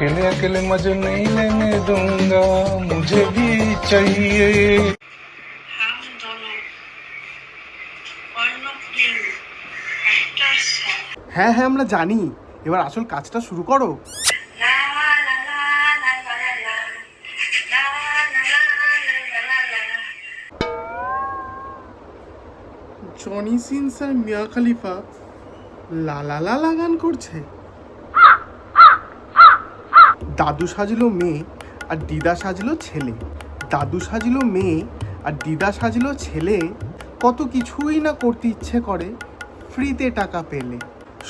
अकेले अकेले मजे नहीं लेने दूंगा, मुझे भी चाहिए। हम दोनों ऑनफिल्म एक्टर्स हैं। হ্যাঁ হ্যাঁ আমরা জানি, এবার আসল কাজটা শুরু করো। লা লা লা লা লা লা লা লা লা লা লা। জনি সিনস আর মিয়া খলিফা লা লা লা লা গান করছে। দাদু সাজলো মেয়ে আর দিদা সাজলো ছেলে, দাদু সাজলো মেয়ে আর দিদা সাজলো ছেলে, কত কিছুই না করতে ইচ্ছে করে ফ্রিতে টাকা পেলে।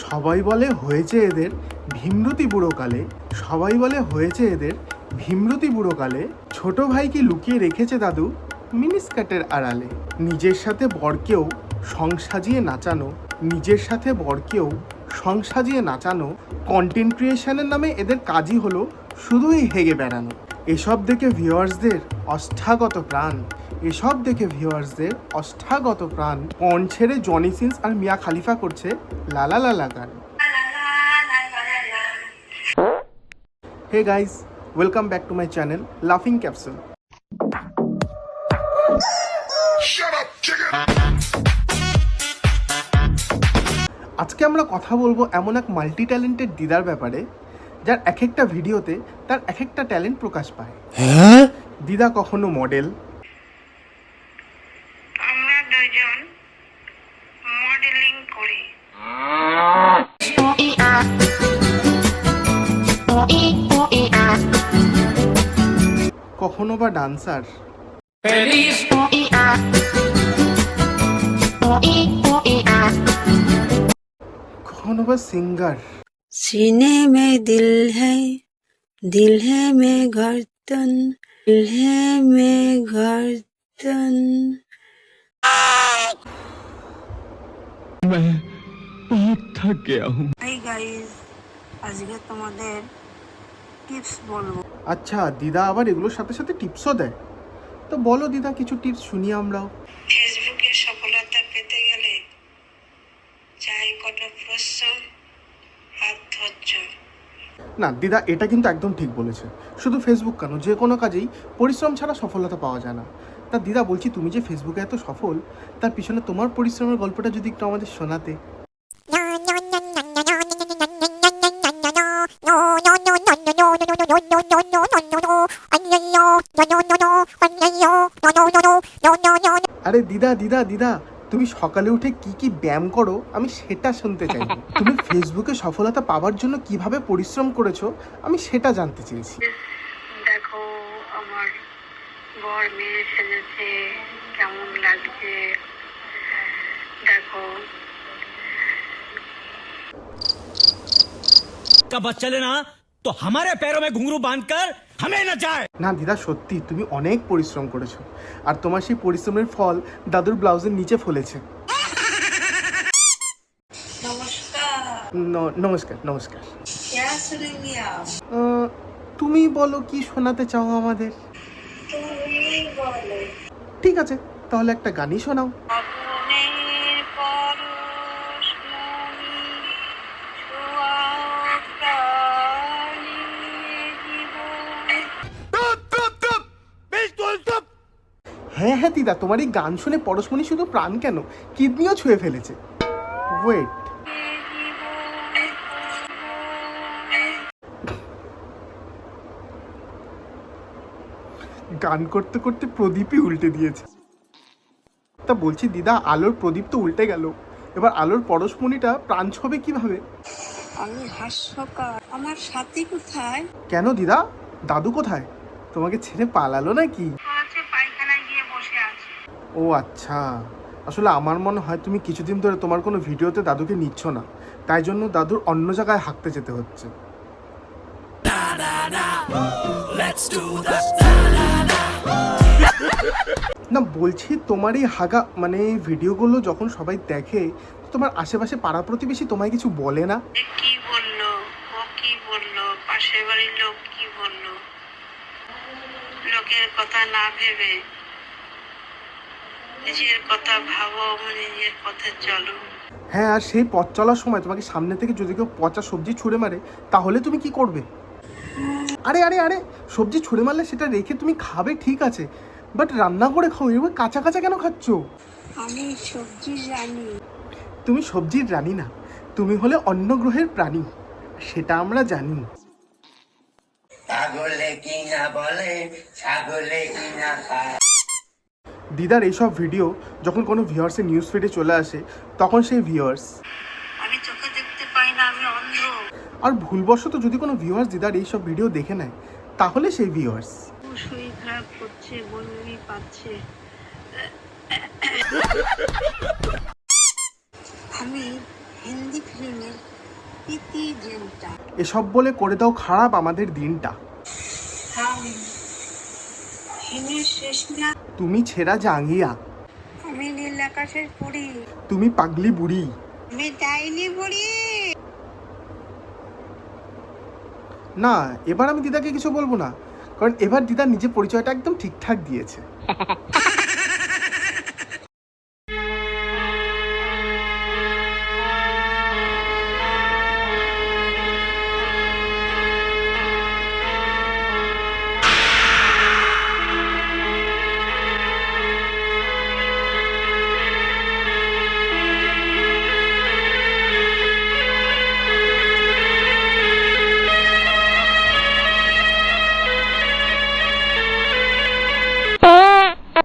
সবাই বলে হয়েছে এদের ভীমরতি বুড়োকালে, সবাই বলে হয়েছে এদের ভীমরতি বুড়োকালে। ছোট ভাই কি লুকিয়ে রেখেছে দাদু মিনিস্কার্টের আড়ালে। নিজের সাথে বরকেও সং সাজিয়ে নাচানো, নিজের সাথে বরকেও সং সাজিয়ে নাচানো। কন্টেন্ট ক্রিয়েশনের নামে এদের কাজই হলো শুধুই হেগে বেড়ানো। এসব দেখে ভিউয়ার্সদের অষ্টাগত প্রাণ, এসব দেখে ভিউয়ার্সদের অষ্টাগত প্রাণ। পণ ছেড়ে জনি সিনস আর মিয়া খলিফা করছে লালা লালা গান। Hey guys, welcome back to my channel লাফিং ক্যাপসুল। আজকে আমরা কথা বলবো এমন এক মাল্টি ট্যালেন্টেড দিদার ব্যাপারে, যার এক একটা ভিডিওতে তার এক একটা ট্যালেন্ট প্রকাশ পায়। দিদা কখনো মডেল, আমরা দুজন মডেলিং করি। কখনো বা ডান্সার, কখনো বা সিঙ্গার। सीने में दिल है में गर्दन, दिल है में गर्दन। मैं बहुत थक गया हूँ। हाय गाइस, আজকে তোমাদের টিপস বলবো। আচ্ছা, দিদা আবার এগুলোর সাথে সাথে টিপসও দেয়। তো বলো দিদা, কিছু টিপস শুনি আমরাও। ফেসবুকে সফলতা পেতে গেলে চাই কঠোর পরিশ্রম আর ধৈর্য। না দিদা, এটা কিন্তু একদম ঠিক বলেছে। শুধু ফেসবুক কেন, যে কোনো কাজেই পরিশ্রম ছাড়া সফলতা পাওয়া যায় না। তা দিদা বলছি, তুমি যে ফেসবুকে এত সফল, তার পিছনে তোমার পরিশ্রমের গল্পটা যদি একটু আমাদের শোনাতে। আরে দিদা দিদা দিদা, তুমি সকালে উঠে কি কি ব্যায়াম করো আমি সেটা শুনতে চাই। তুমি ফেসবুকে সফলতা পাওয়ার জন্য কিভাবে পরিশ্রম করেছো আমি সেটা জানতে চেয়েছি। দেখো আমার বর মেয়ে সেজেছে, কেমন লাগছে দেখো। का बस चले ना तो हमारे पैरों में घुंघरू बांधकर हमें नचाए। না দিদা, সত্যি তুমি অনেক পরিশ্রম করেছো, আর তোমার সেই পরিশ্রমের ফল দাদুর ব্লাউজের নিচে ফলেছে। নমস্কার। নমস্কার নমস্কার। क्या सुनेंगे आप? তুমি বলো কি শোনাতে চাও আমাদের। তুমি বলো। ঠিক আছে, তাহলে একটা গানই শোনাও। আপনের পরশ মনি ছোঁয়াও প্রাণে জীবন। হ্যাঁ হ্যাঁ দিদা, তোমার এই গান শুনে পরশমণি শুধু প্রাণ কেন, কিডনিও ছুঁয়ে ফেলেছে। ওয়েট, গান করতে করতে প্রদীপই উল্টে দিয়েছে। তা বলছি দিদা, আলোর প্রদীপ তো উল্টে গেল, এবার আলোর পরশমণিটা প্রাণ ছবে কিভাবে? আমি হাস্যকার, আমার সাথী কোথায়? কেন দিদা, দাদু কোথায়? তোমাকে ছেড়ে পালালো নাকি? হচ্ছে পায়খানায় গিয়ে বসে আছে। ও আচ্ছা, আসলে আমার মনে হয় তুমি কিছুদিন ধরে তোমার কোনো ভিডিওতে দাদুকে নিচ্ছ না, তাই জন্য দাদুর অন্য জায়গায় হাঁকতে যেতে হচ্ছে। না বলছি, তোমার এই হাগা মানে এই ভিডিওগুলো যখন সবাই দেখে, তোমার আশেপাশে পাড়া প্রতিবেশী তোমায় কিছু বলে না? কি বললো, ও কি বললো, পাশের বাড়ির লোক কি বললো, লোকের কথা না ভেবে নিজের কথা ভাবো, নিজের পথে চলো। হ্যাঁ, আর সেই পথ চলার সময় তোমাকে সামনে থেকে যদি কেউ পচা সবজি ছুঁড়ে মারে, তাহলে তুমি কি করবে? আরে আরে আরে সবজি ছুঁড়ে মারলে সেটা রেখে তুমি খাবে ঠিক আছে, বাট রান্না করে খাও, এবার কাঁচা কাঁচা কেন খাচ্ছ? আমি সবজি জানি। তুমি সবজির রানী না, তুমি হলে অন্য গ্রহের প্রাণী, সেটা আমরা জানি। ছাগলে কিনা বলে ছাগলে কিনা খায়। দিদার এইসব ভিডিও যখন কোনো ভিউয়ার্সের নিউজ ফিডে চলে আসে, তখন সেই ভিউয়ার্স, আমি চোখে দেখতে পাই না, আমি অন্ধ। আর ভুলবশত যদি কোনো ভিউয়ার্স দিদার এইসব ভিডিও দেখে নেয়, তাহলে সেই ভিউয়ার্স শরীর খারাপ করছে, বমি পাচ্ছে। আমি হিন্দি ফিল্মের প্রীতি জিন্টা। এসব বলে করে দাও খারাপ আমাদের দিনটা। হিমেশ রেশমিয়া। তুমি ছেঁড়া জাঙ্গিয়া, আমি নীল আকাশের পুরী। তুমি পাগলি বুড়ি। আমি ডাইনি বুড়ি। না, এবার আমি দিদাকে কিছু বলবো না, কারণ এবার দিদা নিজে পরিচয়টা একদম ঠিকঠাক দিয়েছে।